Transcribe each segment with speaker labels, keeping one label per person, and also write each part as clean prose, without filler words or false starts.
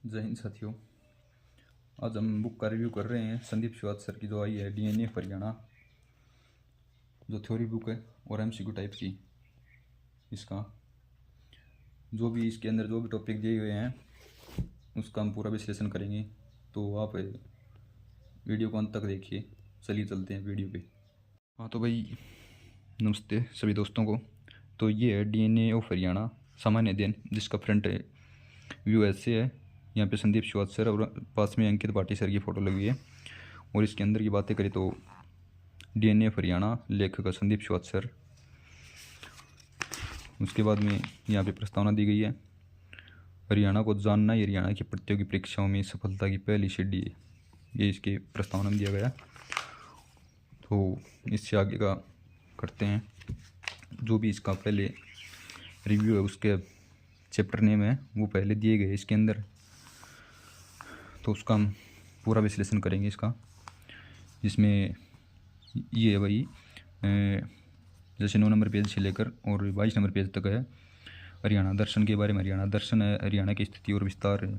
Speaker 1: जय हिंद साथियों। आज हम बुक का रिव्यू कर रहे हैं संदीप श्रीवास्तव सर की जो आई है डीएनए हरियाणा, जो थ्योरी बुक है और एमसीक्यू टाइप की। इसका जो भी इसके अंदर जो भी टॉपिक दिए हुए हैं उसका हम पूरा विश्लेषण करेंगे, तो आप वीडियो को अंत तक देखिए। चलिए चलते हैं वीडियो पे। हाँ तो भाई नमस्ते सभी दोस्तों को। तो ये है डीएनए ऑफ हरियाणा सामान्य अध्ययन, जिसका फ्रंट व्यू ऐसे है। यहाँ पे संदीप श्रीवास्तव सर और पास में अंकित भाटी सर की फ़ोटो लगी है। और इसके अंदर की बातें करें तो डीएनए हरियाणा, लेखक संदीप श्रीवास्तव सर। उसके बाद में यहाँ पे प्रस्तावना दी गई है, हरियाणा को जानना ही हरियाणा की प्रतियोगी परीक्षाओं में सफलता की पहली सीढ़ी है। ये इसके प्रस्तावना में दिया गया। तो इससे आगे का करते हैं। जो भी इसका पहले रिव्यू है उसके चैप्टर नेम है वो पहले दिए गए इसके अंदर, तो उसका हम पूरा विश्लेषण करेंगे इसका। जिसमें ये है भाई जैसे 9 नंबर पेज से लेकर और 22 नंबर पेज तक है हरियाणा दर्शन के बारे में। हरियाणा दर्शन है हरियाणा की स्थिति और विस्तार है,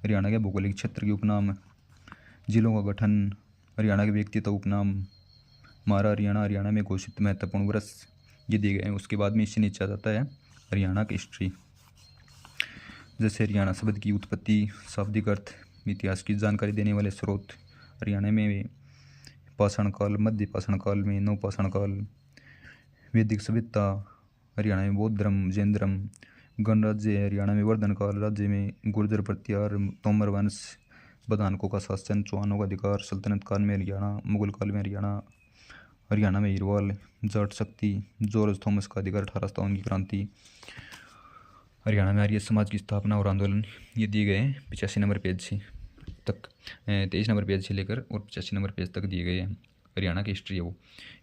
Speaker 1: हरियाणा के भौगोलिक क्षेत्र के उपनाम, जिलों का गठन, हरियाणा के व्यक्तित्व उपनाम, हमारा हरियाणा, हरियाणा में घोषित महत्वपूर्ण वर्ष, ये दिए गए हैं। उसके बाद में इससे नीचे आ जाता है हरियाणा की हिस्ट्री, जैसे हरियाणा शब्द की उत्पत्ति, शाब्दिक अर्थ, इतिहास की जानकारी देने वाले स्रोत, हरियाणा में पाषाण काल, मध्य पाषाण काल में नवपाषाण काल, वैदिक सभ्यता, हरियाणा में बौद्ध धर्म, जैन धर्म, गणराज्य है हरियाणा में वर्धन काल, राज्य में गुर्जर प्रत्यार, तोमर वंश, बदानकों का शासन, चौहानों का अधिकार, सल्तनत काल में हरियाणा, मुगल काल में हरियाणा, हरियाणा में हिरवाल, जाट शक्ति, जॉर्ज थॉमस का अधिकार, 1857 की क्रांति, हरियाणा में आर्य समाज की स्थापना और आंदोलन, ये दिए गए हैं 85 नंबर पेज से तक, 23 नंबर पेज से लेकर और 85 नंबर पेज तक दिए गए हैं। हरियाणा की हिस्ट्री है वो।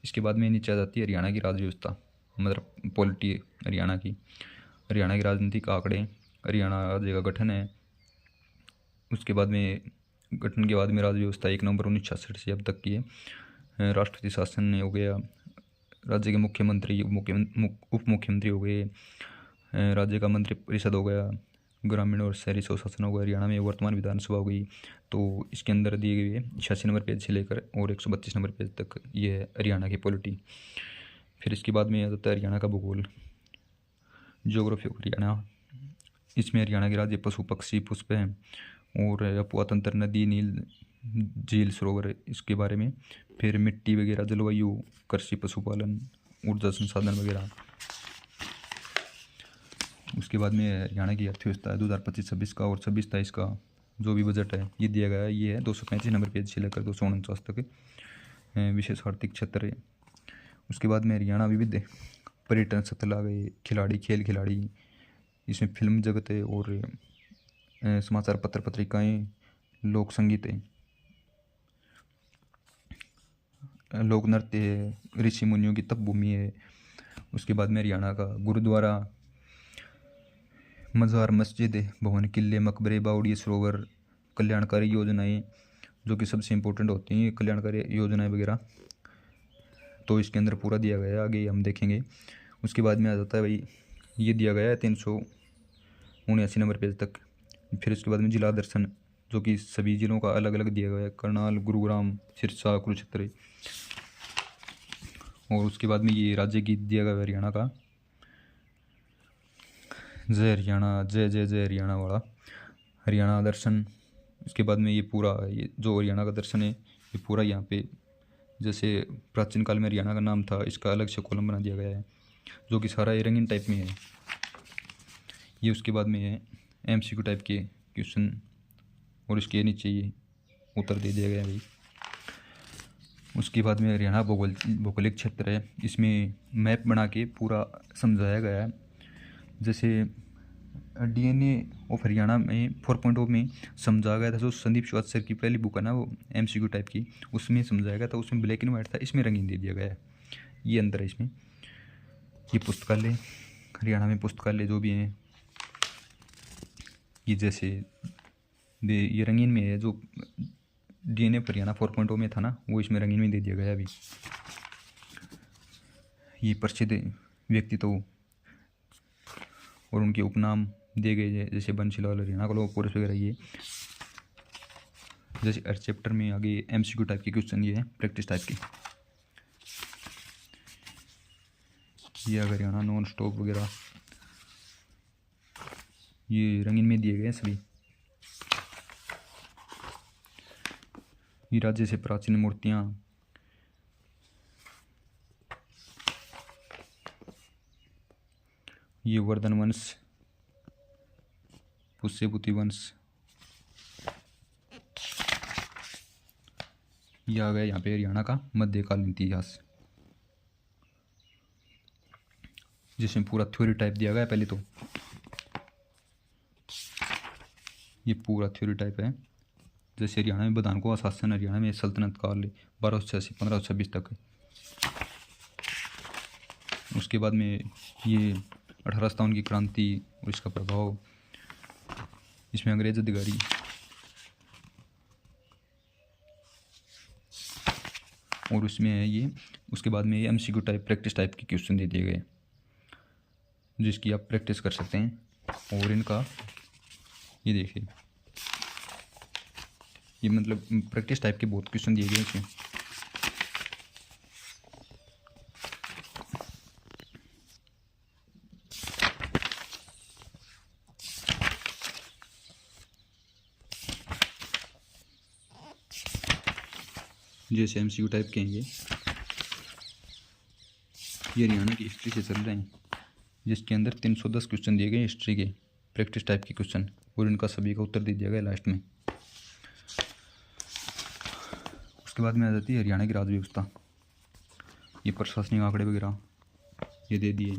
Speaker 1: इसके बाद में नीचे आ जाती है हरियाणा की राज्य व्यवस्था, मतलब पॉलिटी हरियाणा की, हरियाणा के राजनीतिक आंकड़े, हरियाणा राज्य का गठन है। उसके बाद में गठन के बाद में राज्य व्यवस्था 1 नवंबर 1966 से अब तक की है। राष्ट्रपति शासन हो गया, राज्य के मुख्यमंत्री, उप मुख्यमंत्री हो गए, राज्य का मंत्री परिषद हो गया, ग्रामीण और शहरी स्वशासन हो गया, हरियाणा में वर्तमान विधानसभा हो गई। तो इसके अंदर दिए गए है 86 नंबर पेज से लेकर और 132 नंबर पेज तक ये है हरियाणा की पॉलिटी। फिर इसके बाद में आ जाता है हरियाणा का भूगोल, ज्योग्राफी ऑफ हरियाणा। इसमें हरियाणा के राज्य पशु पक्षी पुष्प हैं और अपुआ तंत्र, नदी, नील, झील, सरोवर, इसके बारे में। फिर मिट्टी वगैरह, जलवायु, कृषि, पशुपालन, ऊर्जा संसाधन वगैरह। उसके बाद में हरियाणा की अर्थव्यवस्था 2025-26 का और 26-27 का जो भी बजट है ये दिया गया है। ये है 235 नंबर पेज से लेकर 249 तक विशेष आर्थिक क्षेत्र है। उसके बाद में हरियाणा विविध पर्यटन स्थल आ गए, खिलाड़ी, खेल खिलाड़ी, इसमें फिल्म जगत है और समाचार पत्र पत्रिकाएँ, लोक संगीत है, लोक नृत्य है, ऋषि मुनियों की तप भूमि है। उसके बाद में हरियाणा का गुरुद्वारा, मज़ार, मस्जिद, भवन, किले, मकबरे, बावड़ी, सरोवर, कल्याणकारी योजनाएं, जो कि सबसे इम्पोर्टेंट होती हैं कल्याणकारी योजनाएं वगैरह। तो इसके अंदर पूरा दिया गया है, आगे हम देखेंगे। उसके बाद में आ जाता है भाई ये दिया गया है 379 नंबर पेज तक। फिर उसके बाद में जिला दर्शन, जो कि सभी जिलों का अलग अलग दिया गया है, करनाल, गुरुग्राम, सिरसा, कुरुक्षेत्र। और उसके बाद में ये राज्य गीत दिया गया है हरियाणा का, जय हरियाणा, जय जय जय हरियाणा वाला हरियाणा दर्शन। इसके बाद में ये पूरा ये जो हरियाणा का दर्शन है ये पूरा यहाँ पे, जैसे प्राचीन काल में हरियाणा का नाम था, इसका अलग से कॉलम बना दिया गया है, जो कि सारा ये रंगीन टाइप में है। ये उसके बाद में है एमसीक्यू टाइप के क्वेश्चन और इसके नीचे ये उत्तर दे दिया गया है भाई। उसके बाद में हरियाणा भौगोलिक क्षेत्र है, इसमें मैप बना के पूरा समझाया गया है। जैसे डीएनए ऑफ हरियाणा में 4.0 में समझाया गया था, जो संदीप श्रीवास्तव सर की पहली बुक है ना वो एमसीक्यू टाइप की, उसमें समझाया गया था। उसमें ब्लैक एंड वाइट था, इसमें रंगीन दे दिया गया है। ये अंदर है इसमें। ये पुस्तकालय, हरियाणा में पुस्तकालय जो भी हैं ये जैसे ये रंगीन में है, जो डीएनए हरियाणा 4.0 में था ना वो इसमें रंगीन में दे दिया गया अभी। ये प्रसिद्ध व्यक्तित्व और उनके उपनाम, दिए गए हैं, जैसे बंशीलाल हरियाणा का लोग पुरुष वगैरह। ये जैसे हर चैप्टर में आगे MCQ टाइप के क्वेश्चन ये है, प्रैक्टिस टाइप के। ये हरियाणा नॉन स्टॉप वगैरह ये रंगीन में दिए गए हैं सभी। ये राज्य से प्राचीन मूर्तियाँ, ये वर्धन वंश, पुष्यभूति वंश, ये आ गया यहाँ पे हरियाणा का मध्यकालीन इतिहास, जिसमें पूरा थ्योरी टाइप दिया गया है। पहले तो ये पूरा थ्योरी टाइप है। जैसे हरियाणा में बदान शासन, हरियाणा में सल्तनत काल 1286-1526 तक। उसके बाद में ये 1857 की क्रांति और इसका प्रभाव, इसमें अंग्रेज अधिकारी, और उसमें है ये। उसके बाद में ये MCQ टाइप प्रैक्टिस टाइप के क्वेश्चन दे दिए गए, जिसकी आप प्रैक्टिस कर सकते हैं। और इनका ये देखिए, ये मतलब प्रैक्टिस टाइप के बहुत क्वेश्चन दिए गए इसमें। जैसे MCQ टाइप के हैं ये हरियाणा की हिस्ट्री से चल रहे हैं, जिसके अंदर 310 क्वेश्चन दिए गए हिस्ट्री के प्रैक्टिस टाइप के क्वेश्चन, और इनका सभी का उत्तर दे दिया गया लास्ट में। उसके बाद में आ जाती है हरियाणा की राज्य व्यवस्था। ये प्रशासनिक आंकड़े वगैरह ये दे दिए।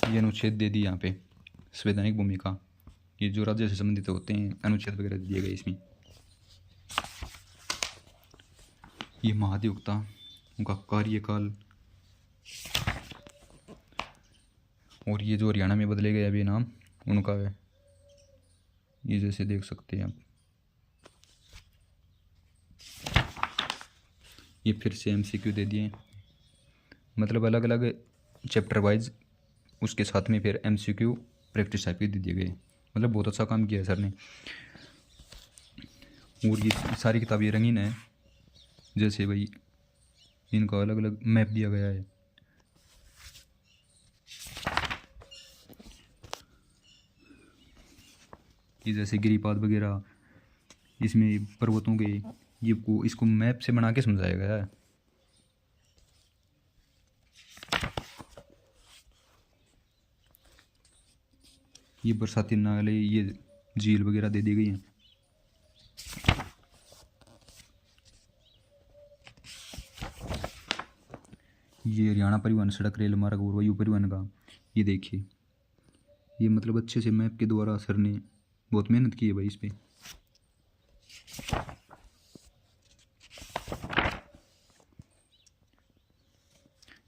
Speaker 1: ये अनुच्छेद दे दिए यहाँ पे, संवैधानिक भूमिका, ये जो राज्य से संबंधित होते हैं अनुच्छेद वगैरह दिए गए इसमें। ये महाधिवक्ता, उनका कार्यकाल, और ये जो हरियाणा में बदले गए अभी नाम उनका है, ये जैसे देख सकते हैं आप। ये फिर से MCQ दे दिए, मतलब अलग अलग चैप्टर वाइज उसके साथ में फिर MCQ प्रैक्टिस टाइप के दे दिए गए। मतलब बहुत अच्छा काम किया है सर ने। और ये सारी किताब ये रंगीन है, जैसे भाई इनका अलग अलग मैप दिया गया है। ये जैसे गिरिपाद वगैरह, इसमें पर्वतों के ये को इसको मैप से बना के समझाया गया है। ये बरसाती नाले, ये झील वगैरह दे दी गई हैं। ये हरियाणा परिवहन सड़क रेल मार्ग और वायु परिवहन का ये देखिए, ये मतलब अच्छे से मैप के द्वारा सर ने बहुत मेहनत की है भाई इस पे।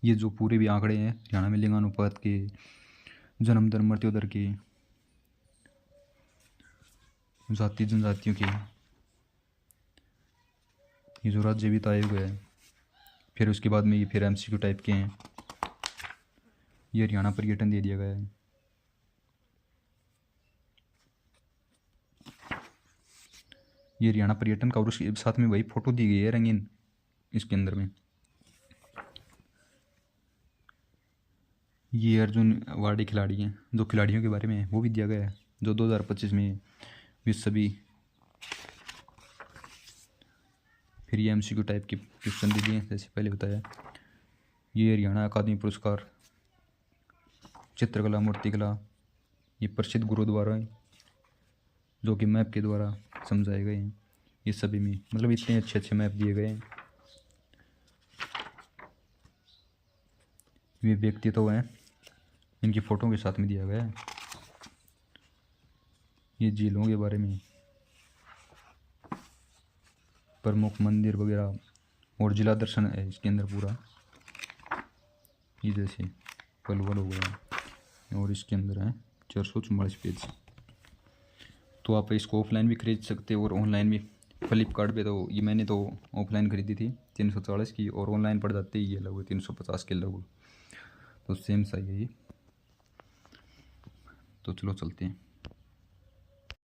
Speaker 1: ये जो पूरे भी आंकड़े हैं हरियाणा में लिंगानुपात के, जन्म दर, मृत्यु दर के, जाति जनजातियों के, ये जो राज्य वित्त आयोग है। फिर उसके बाद में ये फिर MCQ टाइप के हैं। ये हरियाणा पर्यटन दे दिया गया है। ये हरियाणा पर्यटन का, और उसके साथ में वही फोटो दी गई है रंगीन इसके अंदर में। ये अर्जुन अवार्डी खिलाड़ी हैं, जो खिलाड़ियों के बारे में वो भी दिया गया है, जो 2025 में विश्व सभी। फिर ये MCQ टाइप के क्वेश्चन दे दिए जैसे पहले बताया। ये हरियाणा अकादमी पुरस्कार, चित्रकला, मूर्तिकला, ये प्रसिद्ध गुरुद्वारा हैं जो कि मैप के द्वारा समझाए गए हैं। ये सभी में मतलब इतने अच्छे अच्छे मैप दिए गए हैं। ये व्यक्तित्व हैं, इनकी फ़ोटो के साथ में दिया गया है। ये झीलों के बारे में, प्रमुख मंदिर वगैरह, और जिला दर्शन है इसके अंदर पूरा। ये जैसे पलवल हो गया, और इसके अंदर है 444 पेज। तो आप इसको ऑफलाइन भी खरीद सकते हो और ऑनलाइन भी। फ्लिपकार्ट पे तो ये मैंने तो ऑफलाइन खरीदी थी 340 की, और ऑनलाइन पड़ जाती है ये लगभग 350 के लगभग। तो सेम सा ही है ये। तो चलो चलते हैं।